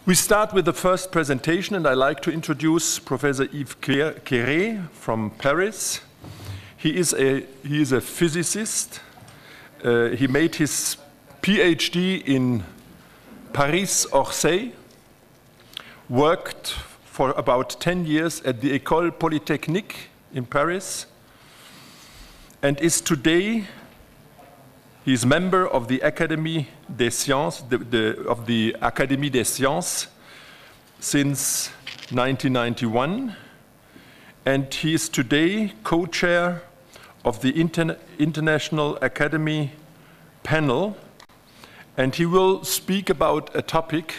We start with the first presentation, and I'd like to introduce Professor Yves Quéré from Paris. He is a physicist. He made his PhD in Paris-Orsay, worked for about 10 years at the École Polytechnique in Paris, and is today, he is member of the Académie des Sciences, of the Académie des Sciences since 1991, and he is today co-chair of the International Academy panel, and he will speak about a topic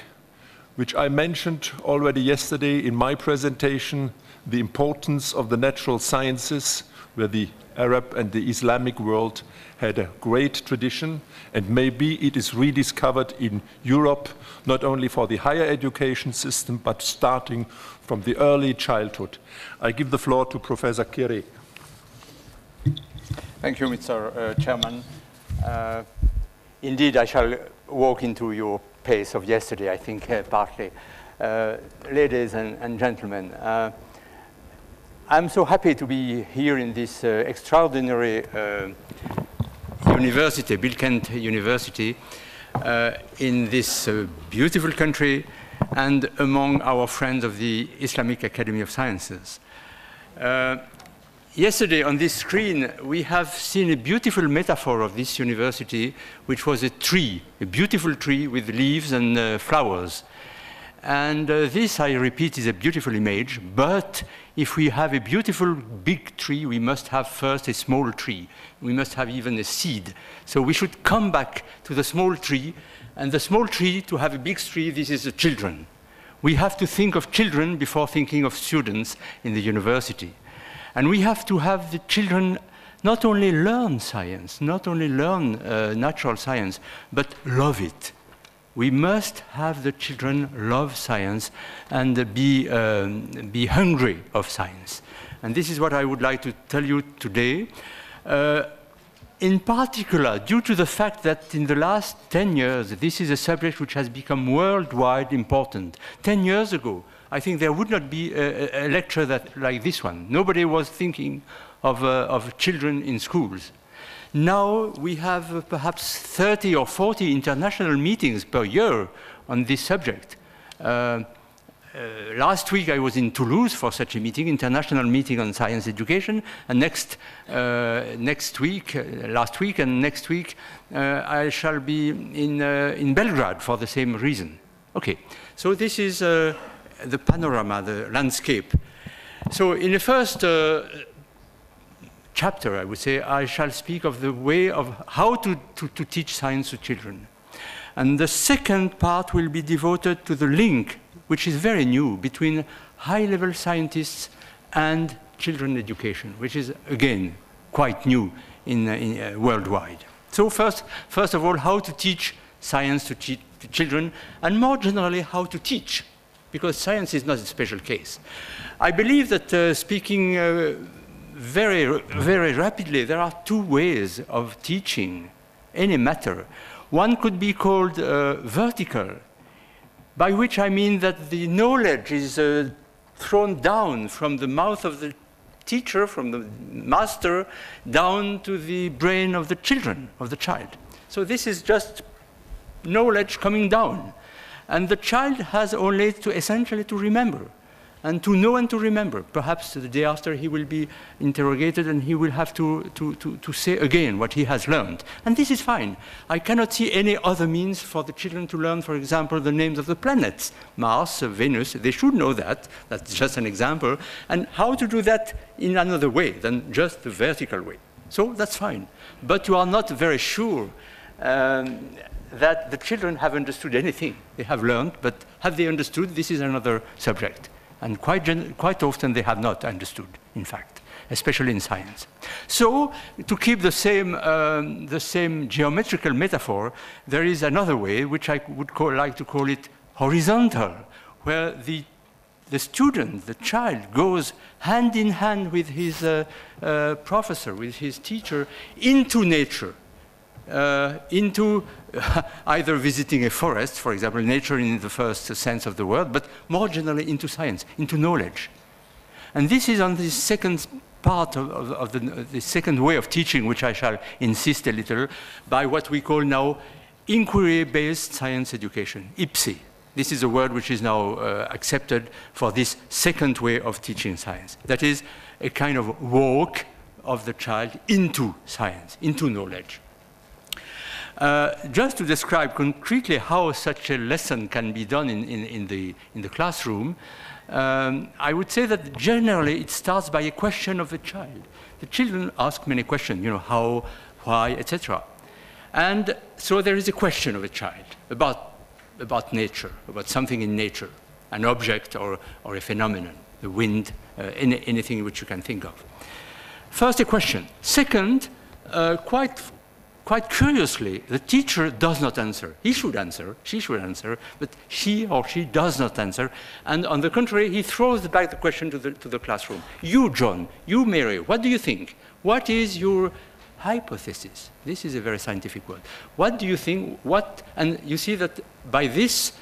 which I mentioned already yesterday in my presentation, the importance of the natural sciences, where the Arab and the Islamic world had a great tradition, and maybe it is rediscovered in Europe, not only for the higher education system, but starting from the early childhood. I give the floor to Professor Quéré. Thank you, Mr. Chairman. Indeed, I shall walk into your pace of yesterday, I think, partly. Ladies and gentlemen, I'm so happy to be here in this extraordinary university, Bilkent University, in this beautiful country and among our friends of the Islamic Academy of Sciences. Yesterday on this screen, we have seen a beautiful metaphor of this university, which was a tree, a beautiful tree with leaves and flowers. And this, I repeat, is a beautiful image, but if we have a beautiful big tree, we must have first a small tree. We must have even a seed. So we should come back to the small tree, and the small tree, to have a big tree, this is the children. We have to think of children before thinking of students in the university. And we have to have the children not only learn science, not only learn natural science, but love it. We must have the children love science and be hungry of science. And this is what I would like to tell you today. In particular, due to the fact that in the last 10 years, this is a subject which has become worldwide important. 10 years ago, I think there would not be a lecture like this one. Nobody was thinking of children in schools. Now we have perhaps 30 or 40 international meetings per year on this subject. Last week I was in Toulouse for such a meeting, international meeting on science education, and last week and next week I shall be in Belgrade for the same reason. Okay, so this is the panorama, the landscape. So in the first chapter, I would say, I shall speak of the way of how to teach science to children. And the second part will be devoted to the link, which is very new, between high-level scientists and children education, which is, again, quite new worldwide. So first of all, how to teach science to children, and more generally, how to teach, because science is not a special case. I believe that speaking very rapidly, there are two ways of teaching any matter. One could be called vertical, by which I mean that the knowledge is thrown down from the mouth of the teacher, from the master, down to the brain of the children, of the child. So this is just knowledge coming down. And the child has only to essentially to remember. And to know and to remember. Perhaps the day after he will be interrogated and he will have to say again what he has learned. And this is fine. I cannot see any other means for the children to learn, for example, the names of the planets. Mars, Venus, they should know that. That's just an example. And how to do that in another way than just the vertical way. So that's fine. But you are not very sure that the children have understood anything. They have learned, but have they understood? This is another subject. And quite often they have not understood, in fact, especially in science. So, to keep the same geometrical metaphor, there is another way, which I would like to call it horizontal, where the student, the child, goes hand in hand with his professor, with his teacher, into nature. into either visiting a forest, for example, nature in the first sense of the word, but more generally into science, into knowledge. And this is on the second part of the second way of teaching, which I shall insist a little, by what we call now inquiry-based science education, IPSE. This is a word which is now accepted for this second way of teaching science. That is a kind of walk of the child into science, into knowledge. Just to describe concretely how such a lesson can be done in the classroom, I would say that generally it starts by a question of the child. The children ask many questions, you know, how, why, etc. And so there is a question of a child about nature, about something in nature, an object or a phenomenon, the wind, anything which you can think of. First, a question. Second, quite curiously, the teacher does not answer. He should answer, she should answer, but she or she does not answer. And on the contrary, he throws back the question to the classroom. You, John, you, Mary, what do you think? What is your hypothesis? This is a very scientific word. What do you think? And you see that by this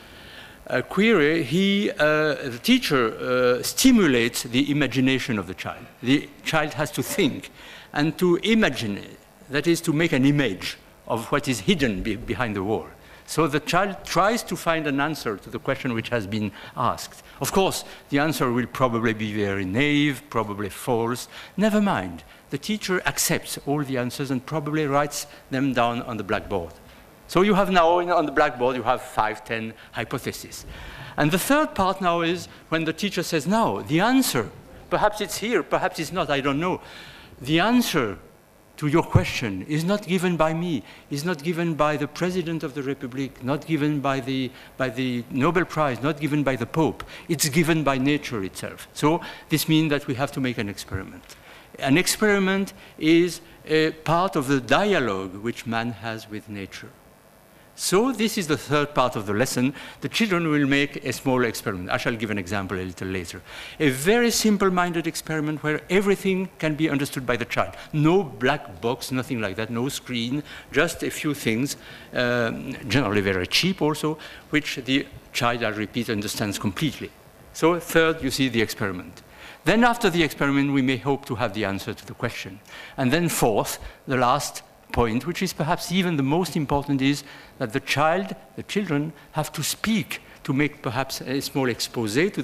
query, the teacher stimulates the imagination of the child. The child has to think and to imagine it. That is, to make an image of what is hidden behind the wall. So the child tries to find an answer to the question which has been asked. Of course, the answer will probably be very naive, probably false. Never mind. The teacher accepts all the answers and probably writes them down on the blackboard. So you have now, on the blackboard, you have 5, 10 hypotheses. And the third part now is when the teacher says, now, the answer, perhaps it's here, perhaps it's not, I don't know. The answer to your question is not given by me, is not given by the President of the Republic, not given by the Nobel Prize, not given by the Pope. It's given by nature itself. So this means that we have to make an experiment. An experiment is a part of the dialogue which man has with nature. So this is the third part of the lesson. The children will make a small experiment. I shall give an example a little later. A very simple-minded experiment where everything can be understood by the child. No black box, nothing like that, no screen, just a few things, generally very cheap also, which the child, I repeat, understands completely. So third, you see the experiment. Then after the experiment, we may hope to have the answer to the question. And then fourth, the last point, which is perhaps even the most important, is that the children have to speak, to make perhaps a small expose to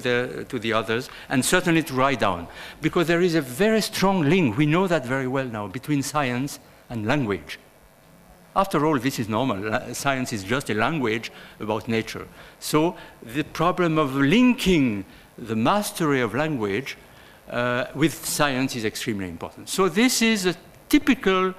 the others, and certainly to write down. Because there is a very strong link, we know that very well now, between science and language. After all, this is normal. Science is just a language about nature. So the problem of linking the mastery of language with science is extremely important. So this is a typical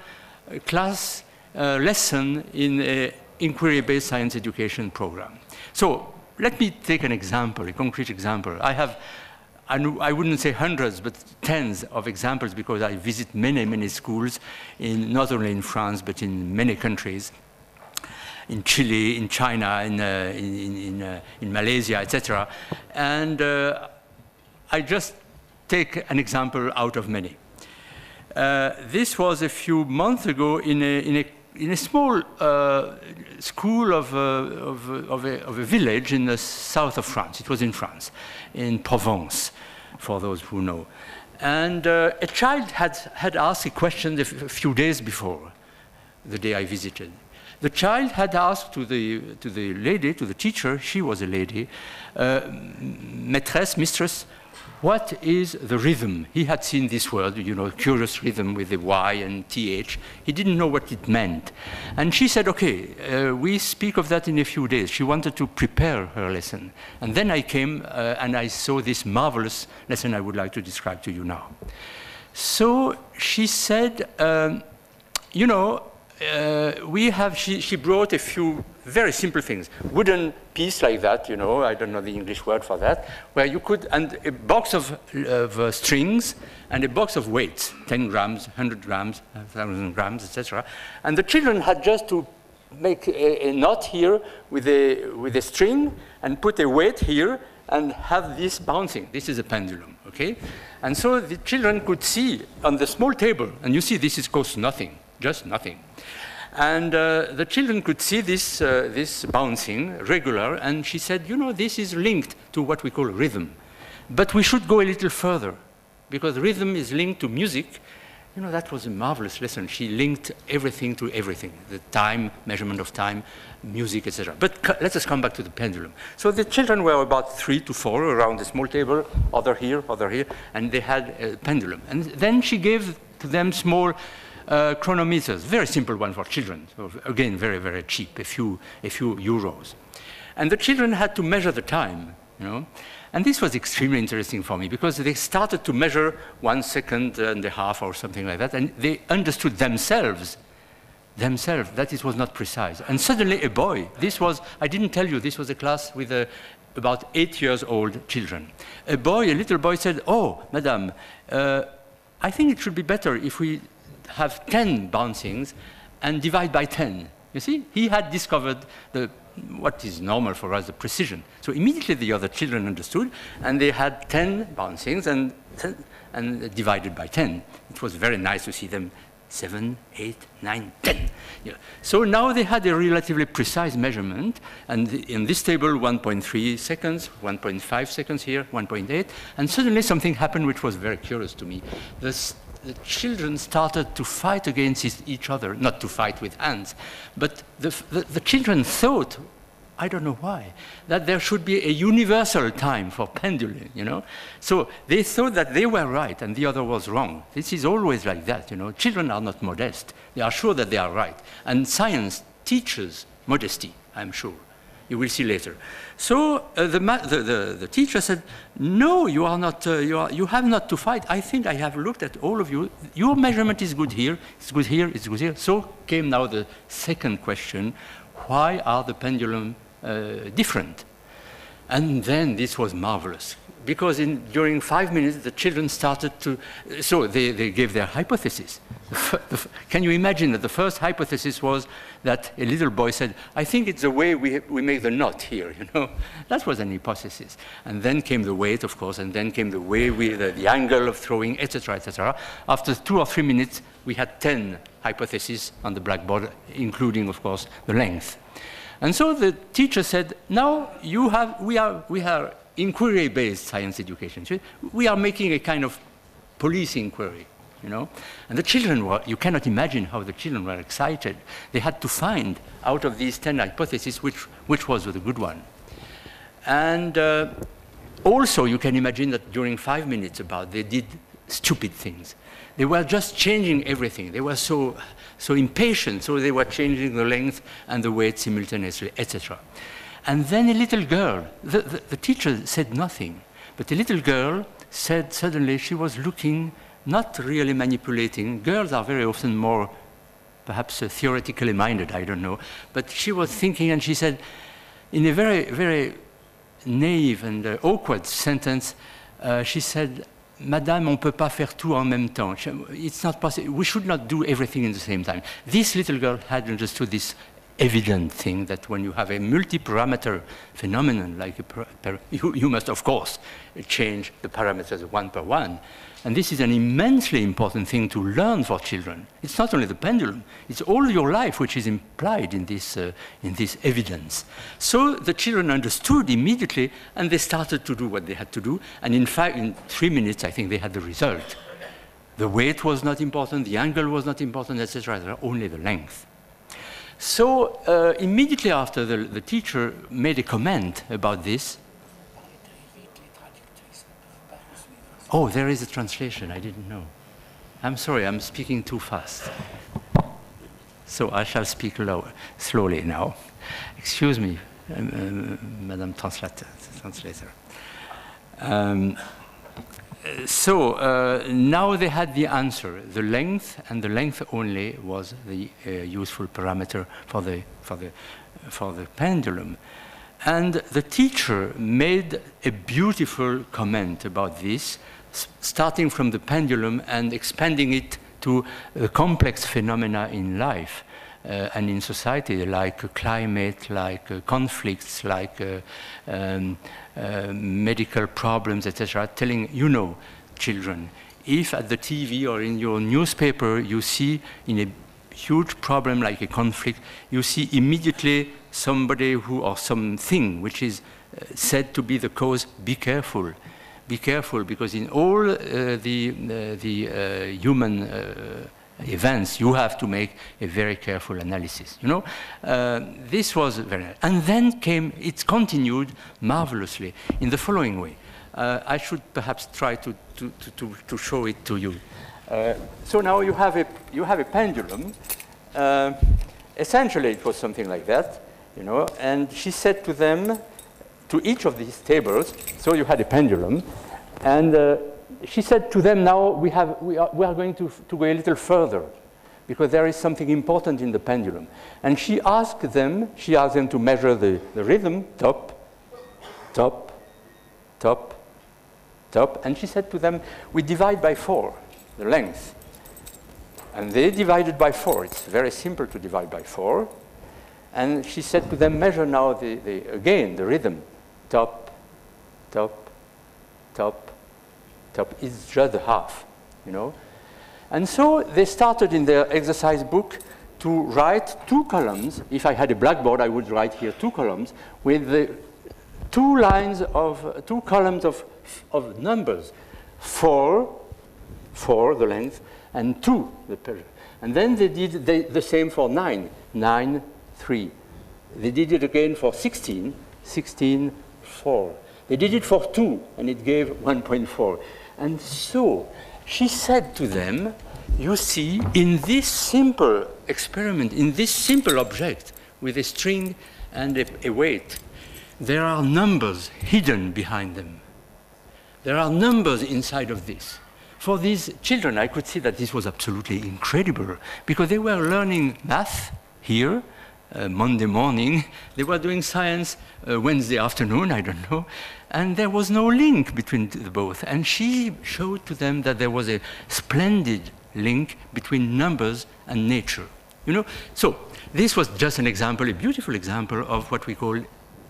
class lesson in an inquiry-based science education program. So let me take an example, a concrete example. I wouldn't say hundreds, but tens of examples because I visit many, many schools, not only in France, but in many countries, in Chile, in China, in Malaysia, etc. And I just take an example out of many. This was a few months ago in a small school of a village in the south of France. It was in France, in Provence, for those who know. And a child had asked a question a few days before, the day I visited. The child had asked to the lady, to the teacher, she was a lady, maîtresse, mistress, what is the rhythm? He had seen this word, you know, curious rhythm with the Y and TH. He didn't know what it meant. And she said, okay, we speak of that in a few days. She wanted to prepare her lesson. And then I came and I saw this marvelous lesson I would like to describe to you now. So she said, you know, she brought a few very simple things. Wooden piece like that, you know, I don't know the English word for that, where you could, and a box of strings and a box of weights, 10 grams, 100 grams, 1,000 grams, etc. And the children had just to make a knot here with a string and put a weight here and have this bouncing. This is a pendulum, okay? And so the children could see on the small table, and you see this is cost nothing, just nothing. And the children could see this, this bouncing regular, and she said, you know, this is linked to what we call rhythm. But we should go a little further, because rhythm is linked to music. You know, that was a marvelous lesson. She linked everything to everything, the time, measurement of time, music, etc. But let us come back to the pendulum. So the children were about 3 to 4 around a small table, other here, and they had a pendulum. And then she gave to them small chronometers, very simple one for children. So again, very, very cheap, a few euros. And the children had to measure the time, you know. And this was extremely interesting for me because they started to measure 1 second and a half or something like that, and they understood themselves that it was not precise. And suddenly a boy, this was, I didn't tell you, this was a class with about 8 years old children. A little boy said, oh, madame, I think it should be better if we have 10 bouncings and divide by 10. You see, he had discovered what is normal for us, the precision. So immediately the other children understood, and they had 10 bouncings and divided by 10. It was very nice to see them 7, 8, 9, 10. Yeah. So now they had a relatively precise measurement, and in this table, 1.3 seconds, 1.5 seconds here, 1.8, and suddenly something happened which was very curious to me. The children started to fight against each other, not to fight with hands, but the children thought, I don't know why, that there should be a universal time for pendulum, you know. So they thought that they were right and the other was wrong. This is always like that, you know. Children are not modest. They are sure that they are right. And science teaches modesty, I'm sure. You will see later. So the teacher said, no, you are not, you have not to fight. I think I have looked at all of you. Your measurement is good here, it's good here, it's good here. So came now the second question, why are the pendulum different? And then this was marvelous. Because during 5 minutes, the children started to, so they gave their hypothesis. Can you imagine that the first hypothesis was that a little boy said, I think it's the way we make the knot here, you know. That was an hypothesis. And then came the weight, of course, and then came the way the angle of throwing, etc., etc. After 2 or 3 minutes, we had 10 hypotheses on the blackboard, including, of course, the length. And so the teacher said, now we are inquiry-based science education. We are making a kind of police inquiry, you know. And the children were, you cannot imagine how the children were excited. They had to find out of these 10 hypotheses which was the good one. And also you can imagine that during 5 minutes they did stupid things. They were just changing everything. They were so impatient, so they were changing the length and the weight simultaneously, etc. And then a little girl, the teacher said nothing, but a little girl said suddenly she was looking, not really manipulating. Girls are very often more, perhaps theoretically minded, I don't know. But she was thinking and she said, in a very, very naive and awkward sentence, she said, Madame, on ne peut pas faire tout en même temps. It's not possible. We should not do everything in the same time. This little girl had understood this evident thing that when you have a multi-parameter phenomenon, like you must, of course, change the parameters one per one. And this is an immensely important thing to learn for children. It's not only the pendulum, it's all your life which is implied in this evidence. So the children understood immediately, and they started to do what they had to do. And in 3 minutes, I think they had the result. The weight was not important, the angle was not important, etc., only the length. So immediately after the teacher made a comment about this. Oh, there is a translation, I didn't know. I'm sorry, I'm speaking too fast. So I shall speak slowly now. Excuse me, Madam Translator. Now they had the answer. The length, and the length only, was the useful parameter for the pendulum. And the teacher made a beautiful comment about this, starting from the pendulum and expanding it to complex phenomena in life and in society, like climate, like conflicts, like medical problems, etc., telling, you know, children, if at the TV or in your newspaper you see in huge problem like a conflict, you see immediately somebody who, or something which is said to be the cause. Be careful. Be careful, because in all the human events, you have to make a very careful analysis. You know, this was very, and then it continued marvelously in the following way. I should perhaps try to show it to you. So now you have a pendulum. Essentially, it was something like that, you know. And she said to them, to each of these tables. So you had a pendulum, and she said to them, now we are going to go a little further, because there is something important in the pendulum. And she asked them to measure the rhythm, top, top, top, top. And she said to them, we divide by 4, the length. And they divided by 4. It's very simple to divide by 4. And she said to them, measure now again the rhythm, top, top, top, top. It's just the half, you know. And so they started in their exercise book to write 2 columns. If I had a blackboard, I would write here 2 columns with the 2 columns of numbers. 4, the length, and 2, the pressure. And then they did the same for 9, 9, 3. They did it again for 16, 16, 4. They did it for 2, and it gave 1.4. And so she said to them, you see, in this simple experiment, in this simple object with a string and a weight, there are numbers hidden behind them. There are numbers inside of this. For these children, I could see that this was absolutely incredible, because they were learning math here, Monday morning. They were doing science Wednesday afternoon, I don't know. And there was no link between the both. And she showed to them that there was a splendid link between numbers and nature. You know? So this was just an example, a beautiful example of what we call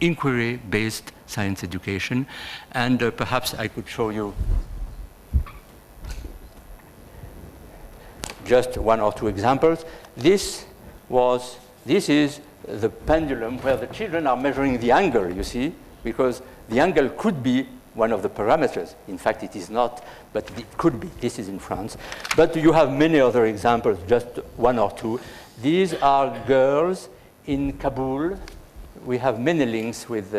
inquiry-based science education. And perhaps I could show you just 1 or 2 examples. This is the pendulum where the children are measuring the angle, you see, because the angle could be one of the parameters. In fact, it is not, but it could be. This is in France. But you have many other examples, just 1 or 2. These are girls in Kabul. We have many links with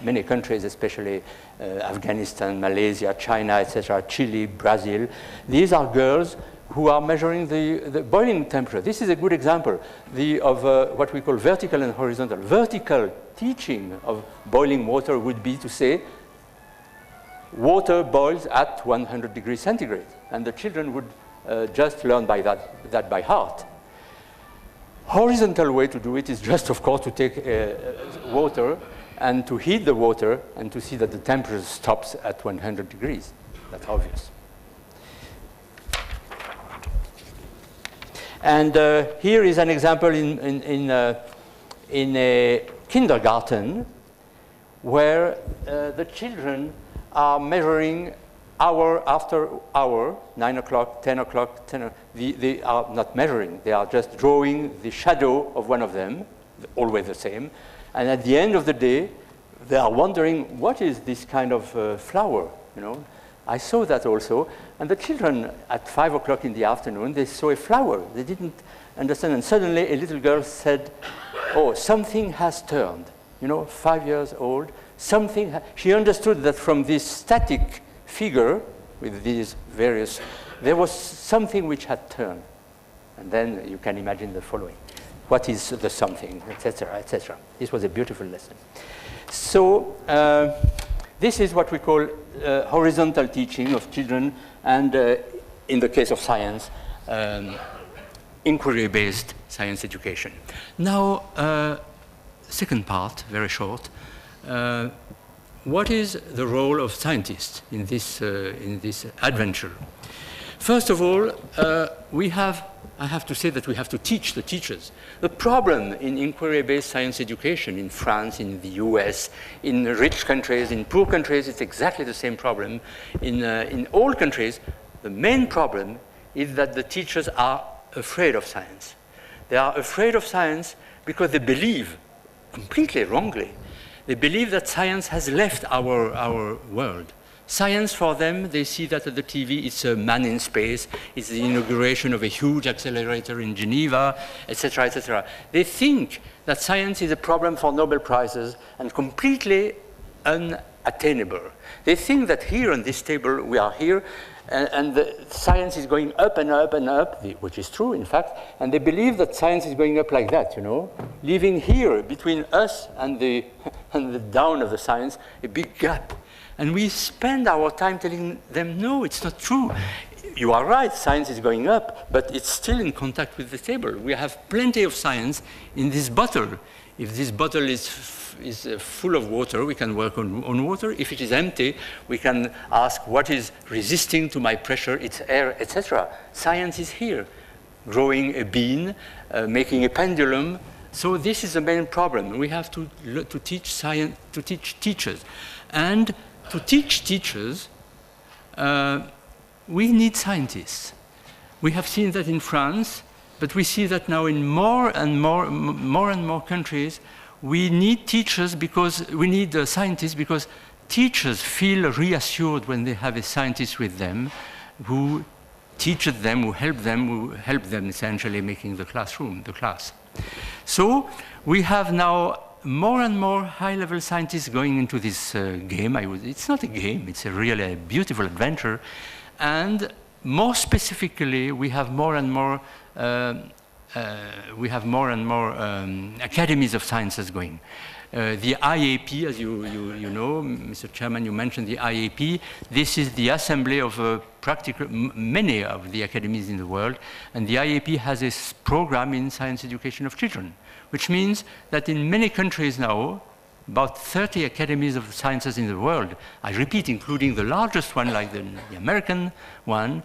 many countries, especially Afghanistan, Malaysia, China, etc., Chile, Brazil. These are girls who are measuring the boiling temperature. This is a good example of what we call vertical and horizontal. Vertical teaching of boiling water would be to say, water boils at 100 degrees centigrade. And the children would just learn by that by heart. Horizontal way to do it is just, of course, to take water and to heat the water and to see that the temperature stops at 100 degrees. That's obvious. And here is an example in a kindergarten where the children are measuring hour after hour, 9 o'clock, 10 o'clock, 10 they are not measuring. They are just drawing the shadow of one of them, always the same. And at the end of the day, they are wondering, what is this kind of flower, you know? I saw that also. And the children, at 5 o'clock in the afternoon, they saw a flower. They didn't understand. And suddenly, a little girl said, oh, something has turned. You know, 5 years old. She understood that from this static figure, with these various, there was something which had turned. And then you can imagine the following. What is the something, etc., etc. This was a beautiful lesson. So this is what we call horizontal teaching of children, and in the case of science, inquiry-based science education. Now, second part, very short. What is the role of scientists in this adventure? First of all, I have to say that we have to teach the teachers. The problem in inquiry-based science education in France, in the US, in rich countries, in poor countries, it's exactly the same problem. In all countries, the main problem is that the teachers are afraid of science. They are afraid of science because they believe, completely wrongly, they believe that science has left our world. Science for them, they see that at the TV, it's a man in space, it's the inauguration of a huge accelerator in Geneva, etc., etc. They think that science is a problem for Nobel Prizes and completely unattainable. They think that here on this table, we are here, and the science is going up and up and up, which is true, in fact, and they believe that science is going up like that, you know, leaving here, between us and the down of the science, a big gap. And we spend our time telling them, no, it's not true. You are right, science is going up, but it's still in contact with the table. We have plenty of science in this bottle. If this bottle is full of water, we can work on water. If it is empty, we can ask what is resisting to my pressure, it's air, etc. Science is here, growing a bean, making a pendulum. So this is the main problem. We have to teach science, to teach teachers. And to teach teachers, we need scientists. We have seen that in France, but we see that now in more and more countries. We need teachers because we need scientists because teachers feel reassured when they have a scientist with them who teaches them, who help them essentially making the classroom, the class. So we have now more and more high-level scientists going into this game. It's not a game, it's a really beautiful adventure. And more specifically, we have more and more academies of sciences going. The IAP, as you know, Mr. Chairman, you mentioned the IAP. This is the assembly of many of the academies in the world, and the IAP has a program in science education of children, which means that in many countries now, about 30 academies of sciences in the world, I repeat, including the largest one, like the American one,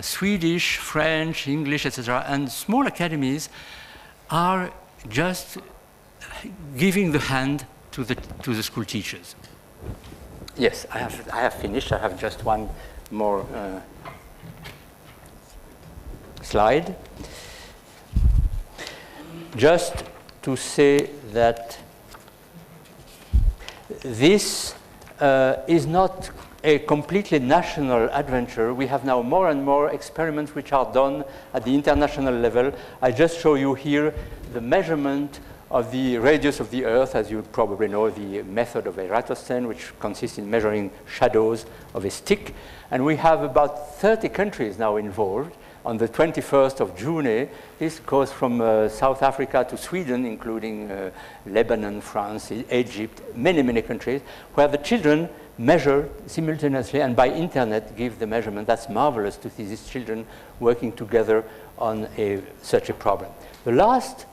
Swedish, French, English, etc., and small academies are just giving the hand to the school teachers. Yes, I have finished. I have just one more slide. Just to say that this is not a completely national adventure. We have now more and more experiments which are done at the international level. I just show you here the measurement of the radius of the Earth, as you probably know, the method of Eratosthenes, which consists in measuring shadows of a stick. And we have about 30 countries now involved. On the 21st of June, this goes from South Africa to Sweden, including Lebanon, France, Egypt, many countries, where the children measure simultaneously and by internet give the measurement. That's marvelous to see these children working together on such a problem. The last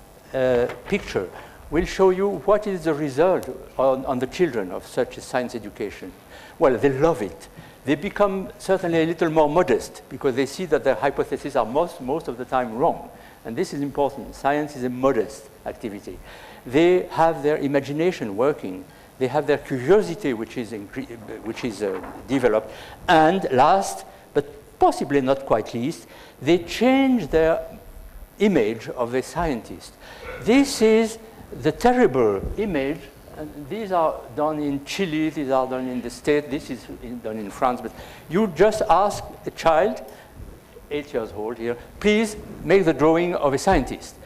picture will show you what is the result on the children of such a science education. Well, they love it. They become certainly a little more modest because they see that their hypotheses are most of the time wrong. And this is important. Science is a modest activity. They have their imagination working. They have their curiosity, which is developed. And last, but possibly not quite least, they change their image of the scientist. This is the terrible image. And these are done in Chile, these are done in the States, this is done in France. But you just ask a child, 8 years old here, please make the drawing of a scientist.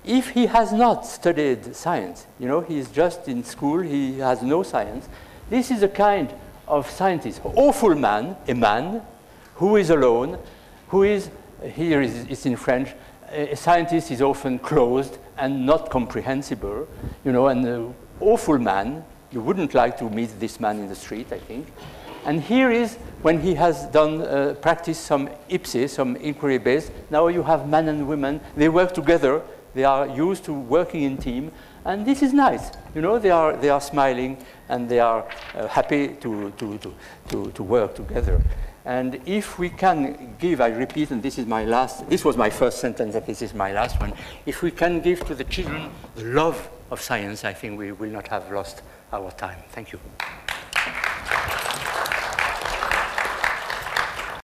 If he has not studied science, you know, he is just in school, he has no science, this is a kind of scientist, awful man, a man who is alone, who is, here it's in French, a scientist is often closed and not comprehensible, you know, and awful man. You wouldn't like to meet this man in the street, I think. And here is when he has done practiced some IPSE, some inquiry based. Now you have men and women. They work together. They are used to working in team, and this is nice. You know, they are smiling and they are happy to work together. And if we can give, I repeat, and this is my last. This was my first sentence, and this is my last one. If we can give to the children the love of science, I think we will not have lost our time. Thank you.